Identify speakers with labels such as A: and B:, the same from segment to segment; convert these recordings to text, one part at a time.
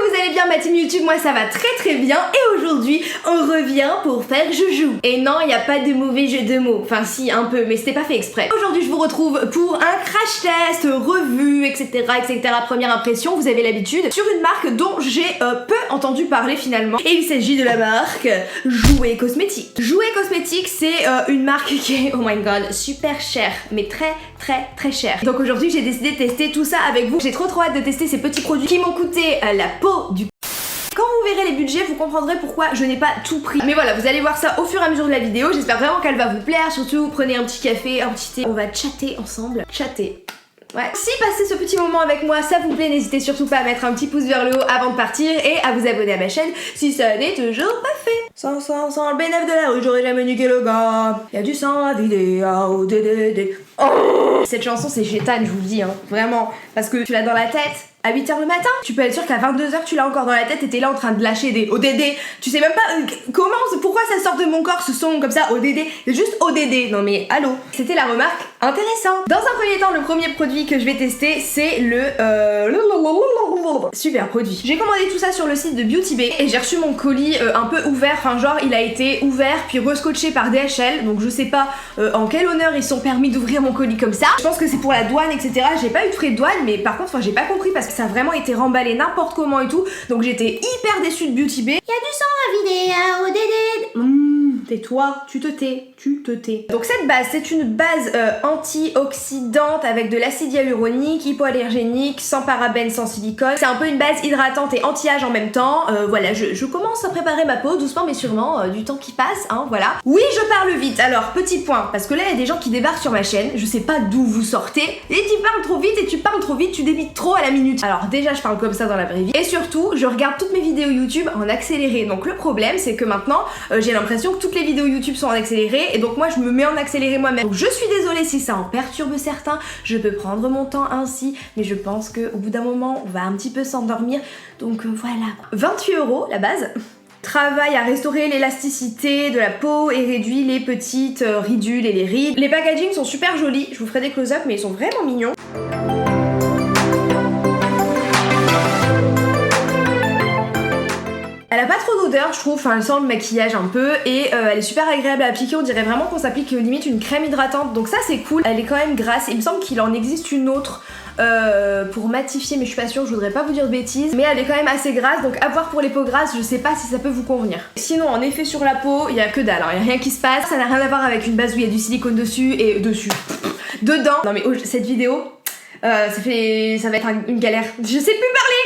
A: que vous allez bien ma team YouTube, moi ça va très bien et aujourd'hui on revient pour faire joujou. Et non, il n'y a pas de mauvais jeu de mots, enfin si un peu, mais c'était pas fait exprès. Aujourd'hui je vous retrouve pour un crash test, revue, etc. Première impression, vous avez l'habitude, sur une marque dont j'ai peu entendu parler finalement. Et il s'agit de la marque Jouet Cosmétiques. Jouet Cosmétiques c'est une marque qui est, oh my god, super chère, mais très chère. Donc aujourd'hui j'ai décidé de tester tout ça avec vous. J'ai trop hâte de tester ces petits produits qui m'ont coûté la peau du... Quand vous verrez les budgets, vous comprendrez pourquoi je n'ai pas tout pris. Mais voilà, vous allez voir ça au fur et à mesure de la vidéo. J'espère vraiment qu'elle va vous plaire. Surtout, prenez un petit café, un petit thé. On va chatter ensemble. Chatter. Ouais. Si passer ce petit moment avec moi, ça vous plaît, n'hésitez surtout pas à mettre un petit pouce vers le haut avant de partir et à vous abonner à ma chaîne si ça n'est toujours pas fait. Sans le bénéfice de la rue, j'aurais jamais niqué le gars. Y'a du sang à vider, oh, dédé. Oh, cette chanson c'est chétane, je vous le dis, hein, vraiment. Parce que tu l'as dans la tête à 8h le matin. Tu peux être sûr qu'à 22h tu l'as encore dans la tête et t'es là en train de lâcher des ODD. Tu sais même pas comment, pourquoi ça sort de mon corps ce son comme ça, ODD. C'est juste ODD, non mais allô. C'était la remarque intéressante. Dans un premier temps, le premier produit que je vais tester c'est le... super produit. J'ai commandé tout ça sur le site de Beauty Bay et j'ai reçu mon colis un peu ouvert, enfin genre il a été ouvert puis rescotché par DHL, donc je sais pas en quel honneur ils sont permis d'ouvrir mon colis comme ça. Je pense que c'est pour la douane etc. J'ai pas eu de frais de douane mais par contre j'ai pas compris parce que ça a vraiment été remballé n'importe comment et tout, donc j'étais hyper déçue de Beauty Bay. Y'a du sang à vider à ODD. Tais-toi, tu te tais. Donc cette base, c'est une base antioxydante avec de l'acide hyaluronique, hypoallergénique, sans parabènes, sans silicone. C'est un peu une base hydratante et anti-âge en même temps. Voilà, je commence à préparer ma peau doucement mais sûrement, du temps qui passe, hein, voilà. Oui, je parle vite. Alors, petit point, parce que là, il y a des gens qui débarquent sur ma chaîne, je sais pas d'où vous sortez, et tu parles trop vite, et tu parles trop vite, tu débites trop à la minute. Alors déjà, je parle comme ça dans la vraie vie. Et surtout, je regarde toutes mes vidéos YouTube en accéléré. Donc le problème, c'est que maintenant, j'ai l'impression que toutes les vidéos YouTube sont en accéléré, et donc moi, je me mets en accéléré moi-même. Donc je suis désolée si ça en perturbe certains, je peux prendre mon temps ainsi, mais je pense qu'au bout d'un moment, on va un petit peu s'endormir. Donc voilà. 28 € la base. Travaille à restaurer l'élasticité de la peau et réduit les petites ridules et les rides. Les packagings sont super jolis, je vous ferai des close-up mais ils sont vraiment mignons. Elle a pas trop d'odeur je trouve, enfin elle sent le maquillage un peu et elle est super agréable à appliquer, on dirait vraiment qu'on s'applique limite une crème hydratante, donc ça c'est cool. Elle est quand même grasse, il me semble qu'il en existe une autre pour matifier mais je suis pas sûre, je voudrais pas vous dire de bêtises, mais elle est quand même assez grasse, donc à voir pour les peaux grasses, je sais pas si ça peut vous convenir. Sinon en effet sur la peau, il y a que dalle, il y a rien qui se passe, ça n'a rien à voir avec une base où il y a du silicone dessus et dedans. Non mais cette vidéo ça va être une galère. Je sais plus parler.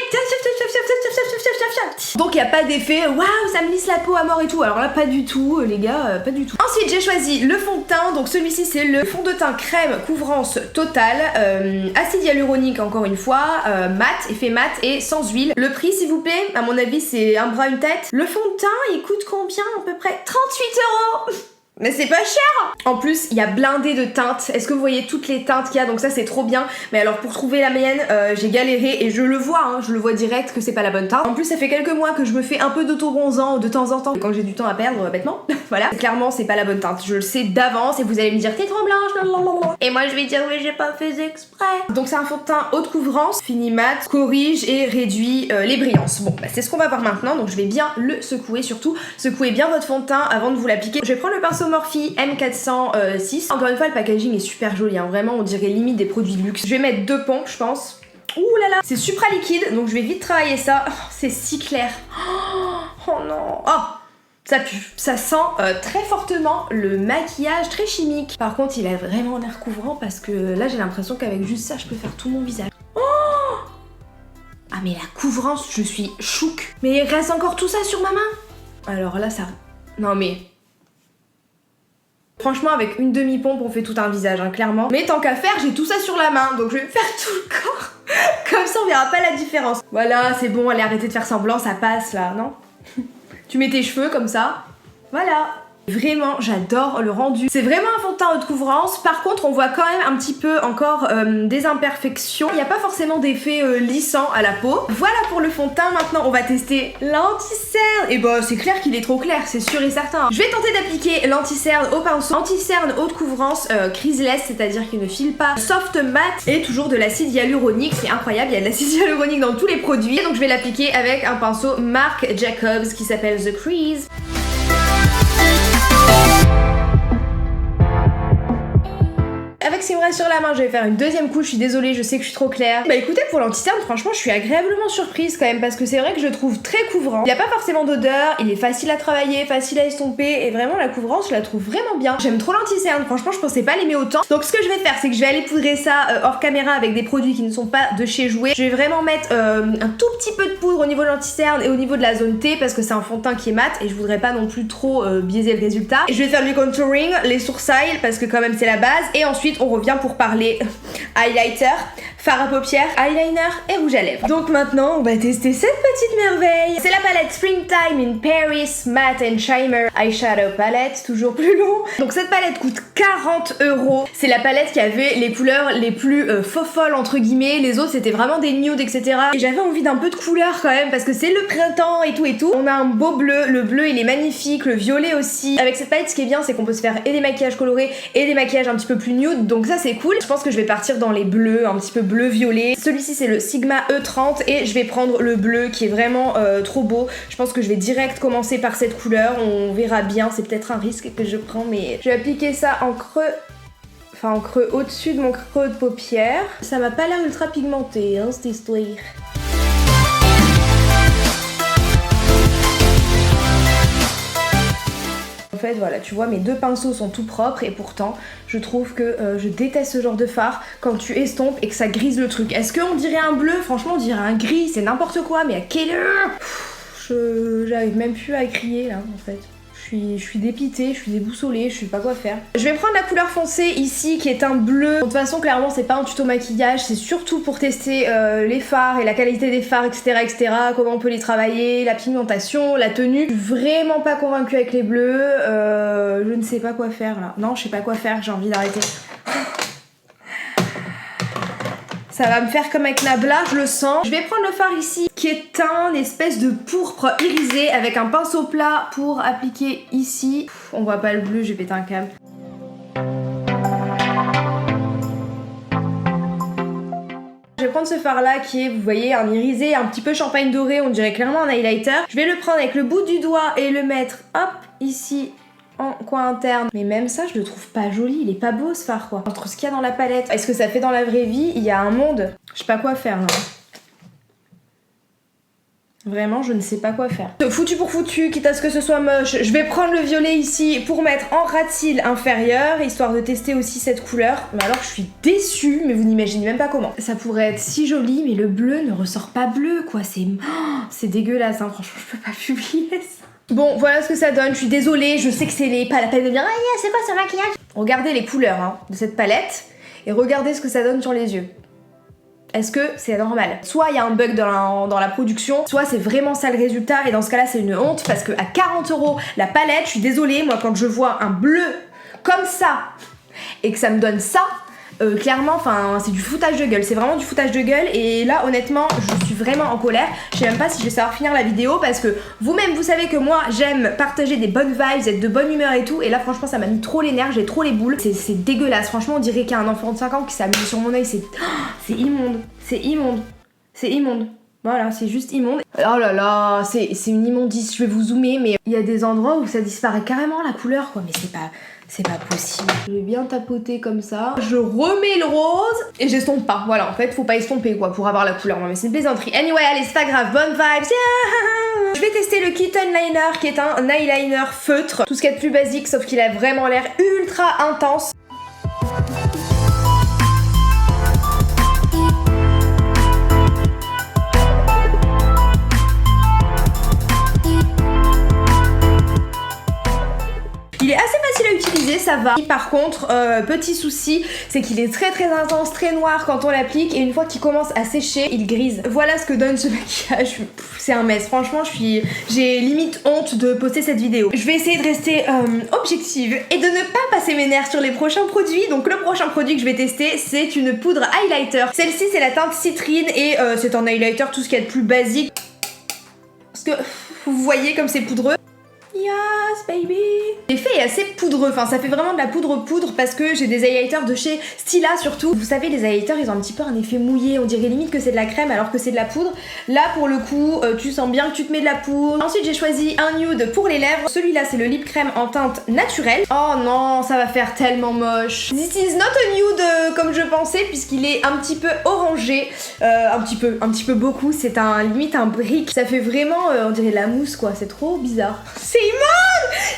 A: Donc il n'y a pas d'effet waouh ça me lisse la peau à mort et tout. Alors là pas du tout les gars, pas du tout. Ensuite j'ai choisi le fond de teint. Donc celui-ci c'est le fond de teint crème couvrance totale, acide hyaluronique encore une fois, mat, effet mat et sans huile. Le prix s'il vous plaît, à mon avis c'est un bras une tête. Le fond de teint il coûte combien à peu près? 38 €. Mais c'est pas cher! En plus, il y a blindé de teintes. Est-ce que vous voyez toutes les teintes qu'il y a? Donc ça, c'est trop bien. Mais alors, pour trouver la mienne, j'ai galéré et je le vois, hein, je le vois direct que c'est pas la bonne teinte. En plus, ça fait quelques mois que je me fais un peu d'auto-bronzant de temps en temps quand j'ai du temps à perdre, bêtement. Voilà. Clairement, c'est pas la bonne teinte. Je le sais d'avance et vous allez me dire, t'es trop blanche, blablabla. Et moi, je vais dire, oui, j'ai pas fait exprès. Donc, c'est un fond de teint haute couvrance, fini mat, corrige et réduit les brillances. Bon, bah, c'est ce qu'on va voir maintenant. Donc, je vais bien le secouer, surtout. Secouez bien votre fond de teint avant de vous l'appliquer. Je vais prendre le pinceau Morphe M406. Encore une fois, le packaging est super joli, hein. Vraiment, on dirait limite des produits de luxe. Je vais mettre 2 pompes, je pense. Ouh là là, c'est supra liquide, donc je vais vite travailler ça. Oh, c'est si clair. Oh non. Oh, ça pue. Ça sent très fortement le maquillage très chimique. Par contre, il a vraiment l'air couvrant parce que là, j'ai l'impression qu'avec juste ça, je peux faire tout mon visage. Oh, ah mais la couvrance, je suis chouque. Mais il reste encore tout ça sur ma main. Alors là, ça... Non mais... Franchement, avec une demi-pompe, on fait tout un visage, hein, clairement. Mais tant qu'à faire, j'ai tout ça sur la main, donc je vais faire tout le corps. Comme ça, on verra pas la différence. Voilà, c'est bon, allez, arrêtez de faire semblant, ça passe, là, non? Tu mets tes cheveux, comme ça. Voilà. Vraiment, j'adore le rendu. C'est vraiment un fond de teint haute couvrance. Par contre, on voit quand même un petit peu encore des imperfections. Il n'y a pas forcément d'effet lissant à la peau. Voilà pour le fond de teint. Maintenant, on va tester l'anti-cerne. Et bah, c'est clair qu'il est trop clair, c'est sûr et certain. Je vais tenter d'appliquer l'anti-cerne au pinceau. Anti-cerne haute couvrance creaseless, c'est-à-dire qu'il ne file pas. Soft matte et toujours de l'acide hyaluronique. C'est incroyable, il y a de l'acide hyaluronique dans tous les produits. Donc je vais l'appliquer avec un pinceau Marc Jacobs qui s'appelle The Crease. Avec ce qui me reste sur la main, je vais faire une deuxième couche. Je suis désolée, je sais que je suis trop claire. Bah écoutez, pour l'anti-cerne, franchement, je suis agréablement surprise quand même parce que c'est vrai que je le trouve très couvrant. Il n'y a pas forcément d'odeur, il est facile à travailler, facile à estomper et vraiment la couvrance, je la trouve vraiment bien. J'aime trop l'anti-cerne, franchement, je pensais pas l'aimer autant. Donc ce que je vais faire, c'est que je vais aller poudrer ça hors caméra avec des produits qui ne sont pas de chez Jouer. Je vais vraiment mettre un tout petit peu de poudre au niveau de l'anti-cerne et au niveau de la zone T parce que c'est un fond de teint qui est mat et je voudrais pas non plus trop biaiser le résultat. Et je vais faire du contouring, les sourcils parce que quand même c'est la base et ensuite on revient pour parler highlighter, fard à paupières, eyeliner et rouge à lèvres. Donc maintenant on va tester cette petite merveille. C'est la palette Springtime in Paris Matte and Shimmer Eyeshadow Palette, toujours plus long. Donc cette palette coûte 40 €. C'est la palette qui avait les couleurs les plus faux-folles entre guillemets. Les autres c'était vraiment des nudes etc. Et j'avais envie d'un peu de couleur quand même parce que c'est le printemps et tout et tout. On a un beau bleu, le bleu il est magnifique, le violet aussi. Avec cette palette ce qui est bien c'est qu'on peut se faire et des maquillages colorés et des maquillages un petit peu plus nude. Donc ça c'est cool. Je pense que je vais partir dans les bleus, un petit peu bleu-violet. Celui-ci c'est le Sigma E30 et je vais prendre le bleu qui est vraiment trop beau. Je pense que je vais direct commencer par cette couleur. On verra bien, c'est peut-être un risque que je prends mais je vais appliquer ça en creux. Enfin en creux au-dessus de mon creux de paupière. Ça m'a pas l'air ultra pigmenté hein, cette histoire. En fait voilà, tu vois mes deux pinceaux sont tout propres et pourtant je trouve que je déteste ce genre de fard quand tu estompes et que ça grise le truc. Est-ce qu'on dirait un bleu? Franchement on dirait un gris, c'est n'importe quoi mais à quelle heure? J'arrive même plus à crier là en fait. Je suis dépitée, je suis déboussolée, je sais pas quoi faire. Je vais prendre la couleur foncée ici qui est un bleu. De toute façon clairement c'est pas un tuto maquillage, c'est surtout pour tester les fards et la qualité des fards etc. Comment on peut les travailler, la pigmentation, la tenue. Je suis vraiment pas convaincue avec les bleus, je ne sais pas quoi faire là. Non je sais pas quoi faire, j'ai envie d'arrêter. Ça va me faire comme avec Nabla, je le sens. Je vais prendre le fard ici, qui est un espèce de pourpre irisé avec un pinceau plat pour appliquer ici. On voit pas le bleu, j'ai pété un câble. Je vais prendre ce fard là qui est, vous voyez, un irisé, un petit peu champagne doré, on dirait clairement un highlighter. Je vais le prendre avec le bout du doigt et le mettre, hop, ici. En coin interne. Mais même ça, je le trouve pas joli, il est pas beau ce fard quoi. Entre ce qu'il y a dans la palette, est-ce que ça fait dans la vraie vie, il y a un monde. Je sais pas quoi faire là. Vraiment, je ne sais pas quoi faire. Foutu pour foutu, quitte à ce que ce soit moche, je vais prendre le violet ici pour mettre en ras de cils inférieur, histoire de tester aussi cette couleur. Mais alors, je suis déçue, mais vous n'imaginez même pas comment. Ça pourrait être si joli, mais le bleu ne ressort pas bleu quoi. C'est dégueulasse, hein. Franchement, je peux pas publier ça. Bon, voilà ce que ça donne, je suis désolée, je sais que c'est pas la peine de dire « Ah, c'est quoi ce maquillage ?» Regardez les couleurs hein, de cette palette et regardez ce que ça donne sur les yeux. Est-ce que c'est normal? Soit il y a un bug dans la production, soit c'est vraiment ça le résultat et dans ce cas-là c'est une honte parce que à 40 € la palette, je suis désolée, moi quand je vois un bleu comme ça et que ça me donne ça, clairement, enfin, c'est du foutage de gueule, c'est vraiment du foutage de gueule et là, honnêtement, je suis vraiment en colère. Je sais même pas si je vais savoir finir la vidéo parce que vous-même, vous savez que moi, j'aime partager des bonnes vibes, être de bonne humeur et tout et là, franchement, ça m'a mis trop les nerfs, j'ai trop les boules. C'est dégueulasse, franchement, on dirait qu'il y a un enfant de 5 ans qui s'est amusé sur mon œil, c'est immonde, c'est immonde, c'est immonde. Voilà, c'est juste immonde. Oh là là, c'est une immondice, je vais vous zoomer, mais il y a des endroits où ça disparaît carrément la couleur, quoi, mais c'est pas possible. Je vais bien tapoter comme ça. Je remets le rose et j'estompe pas. Voilà, en fait, faut pas estomper quoi pour avoir la couleur. Non mais c'est une plaisanterie. Anyway, allez, c'est pas grave, bonne vibes. Yeah. Je vais tester le Kitten Liner qui est un eyeliner feutre. Tout ce qu'il y a de plus basique, sauf qu'il a vraiment l'air ultra intense. Il est assez facile à utiliser, ça va. Par contre, petit souci, c'est qu'il est très intense, très noir quand on l'applique et une fois qu'il commence à sécher, il grise. Voilà ce que donne ce maquillage. C'est un mess. Franchement, j'ai limite honte de poster cette vidéo. Je vais essayer de rester objective et de ne pas passer mes nerfs sur les prochains produits. Donc le prochain produit que je vais tester, c'est une poudre highlighter. Celle-ci, c'est la teinte citrine et c'est un highlighter tout ce qu'il y a de plus basique. Parce que vous voyez comme c'est poudreux. Yes baby. L'effet est assez poudreux, enfin ça fait vraiment de la poudre parce que j'ai des highlighters de chez Stila surtout. Vous savez les highlighters ils ont un petit peu un effet mouillé, on dirait limite que c'est de la crème alors que c'est de la poudre. Là pour le coup tu sens bien que tu te mets de la poudre. Ensuite j'ai choisi un nude pour les lèvres. Celui-là c'est le lip crème en teinte naturelle. Oh non ça va faire tellement moche. This is not a nude comme je pensais puisqu'il est un petit peu orangé. Un petit peu beaucoup, c'est limite un brick. Ça fait vraiment on dirait de la mousse quoi, c'est trop bizarre. C'est immonde.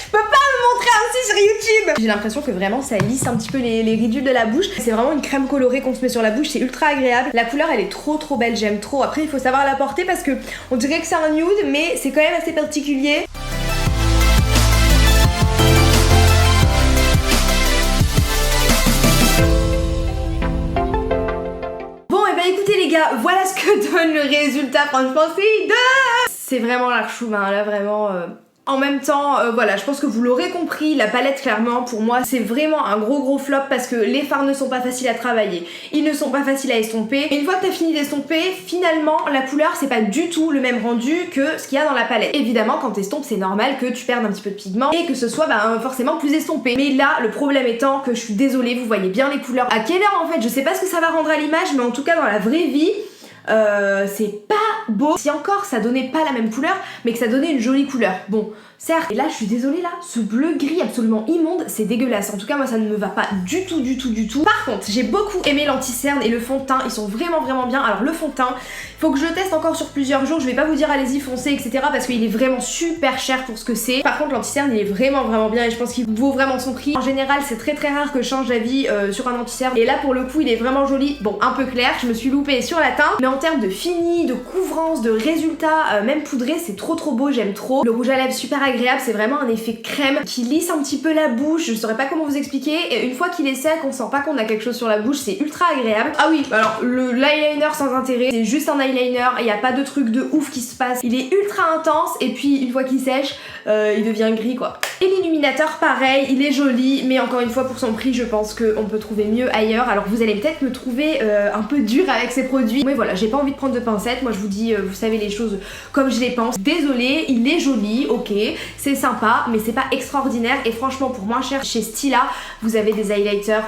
A: Je peux pas me montrer ainsi sur YouTube. J'ai l'impression que vraiment ça lisse un petit peu les ridules de la bouche. C'est vraiment une crème colorée qu'on se met sur la bouche, c'est ultra agréable. La couleur elle est trop belle, j'aime trop. Après il faut savoir la porter parce que on dirait que c'est un nude mais c'est quand même assez particulier. Bon et ben écoutez les gars, voilà ce que donne le résultat. Franchement c'est vraiment l'archouvain là vraiment. En même temps, voilà, je pense que vous l'aurez compris, la palette clairement pour moi c'est vraiment un gros flop parce que les fards ne sont pas faciles à travailler, ils ne sont pas faciles à estomper. Et une fois que t'as fini d'estomper, finalement la couleur c'est pas du tout le même rendu que ce qu'il y a dans la palette. Évidemment quand t'estompes c'est normal que tu perdes un petit peu de pigment et que ce soit forcément plus estompé. Mais là le problème étant que je suis désolée, vous voyez bien les couleurs. À quelle heure en fait, je sais pas ce que ça va rendre à l'image mais en tout cas dans la vraie vie c'est pas beau. Si encore ça donnait pas la même couleur mais que ça donnait une jolie couleur. Bon certes, et là je suis désolée là, ce bleu gris absolument immonde, c'est dégueulasse. En tout cas moi ça ne me va pas du tout. Par contre j'ai beaucoup aimé l'anti-cerne et le fond de teint, ils sont vraiment bien. Alors le fond de teint, faut que je teste encore sur plusieurs jours, je vais pas vous dire allez-y foncez etc parce qu'il est vraiment super cher pour ce que c'est. Par contre l'anti-cerne il est vraiment bien et je pense qu'il vaut vraiment son prix. En général c'est très rare que je change d'avis sur un anti-cerne et là pour le coup il est vraiment joli. Bon un peu clair, je me suis loupée sur la teinte mais en termes de fini, de couvrance, de résultat, même poudré c'est trop beau, j'aime trop. Le rouge à lèvres super agréable, c'est vraiment un effet crème qui lisse un petit peu la bouche, je saurais pas comment vous expliquer et une fois qu'il est sec on sent pas qu'on a quelque chose sur la bouche, c'est ultra agréable. Ah oui alors l'eyeliner sans intérêt, c'est juste un eyeliner, il n'y a pas de truc de ouf qui se passe, il est ultra intense et puis une fois qu'il sèche il devient gris quoi. Et l'illuminateur pareil, il est joli mais encore une fois pour son prix je pense qu'on peut trouver mieux ailleurs. Alors vous allez peut-être me trouver un peu dur avec ces produits mais voilà j'ai pas envie de prendre de pincettes, moi je vous dis vous savez les choses comme je les pense. Désolée, il est joli, ok, c'est sympa mais c'est pas extraordinaire et franchement pour moins cher chez Stila vous avez des highlighters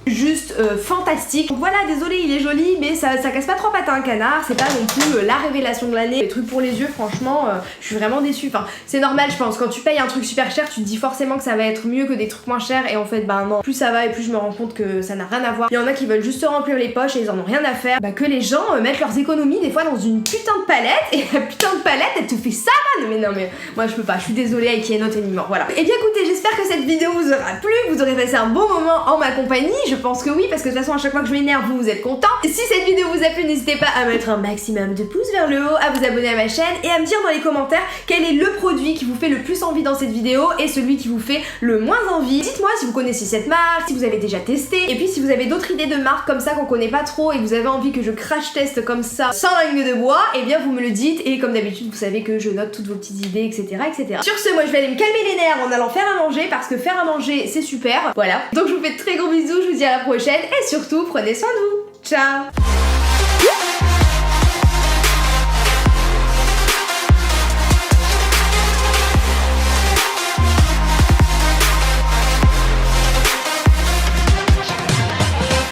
A: juste fantastique. Donc voilà, désolé il est joli mais ça casse pas trois pattes à un canard, c'est pas non plus la révélation de l'année. Les trucs pour les yeux franchement je suis vraiment déçue. Enfin c'est normal je pense, quand tu payes un truc super cher tu te dis forcément que ça va être mieux que des trucs moins chers et en fait non, plus ça va et plus je me rends compte que ça n'a rien à voir. Il y en a qui veulent juste se remplir les poches et ils en ont rien à faire. Que les gens mettent leurs économies des fois dans une putain de palette et la putain de palette elle te fait ça man. Mais non mais moi je peux pas, je suis désolée avec Not Anymore, voilà. Et bien écoutez j'espère que cette vidéo vous aura plu, vous aurez passé un bon moment en ma compagnie. Je pense que oui parce que de toute façon à chaque fois que je m'énerve vous êtes contents. Si cette vidéo vous a plu n'hésitez pas à mettre un maximum de pouces vers le haut, à vous abonner à ma chaîne et à me dire dans les commentaires quel est le produit qui vous fait le plus envie dans cette vidéo et celui qui vous fait le moins envie. Dites-moi si vous connaissez cette marque, si vous avez déjà testé et puis si vous avez d'autres idées de marques comme ça qu'on connaît pas trop et que vous avez envie que je crash teste comme ça sans langue de bois, et bien vous me le dites et comme d'habitude vous savez que je note toutes vos petites idées etc. Sur ce moi je vais aller me calmer les nerfs en allant faire à manger parce que faire à manger c'est super, voilà. Donc je vous fais de très gros bisous, je vous dis à la prochaine et surtout prenez soin de vous. Ciao.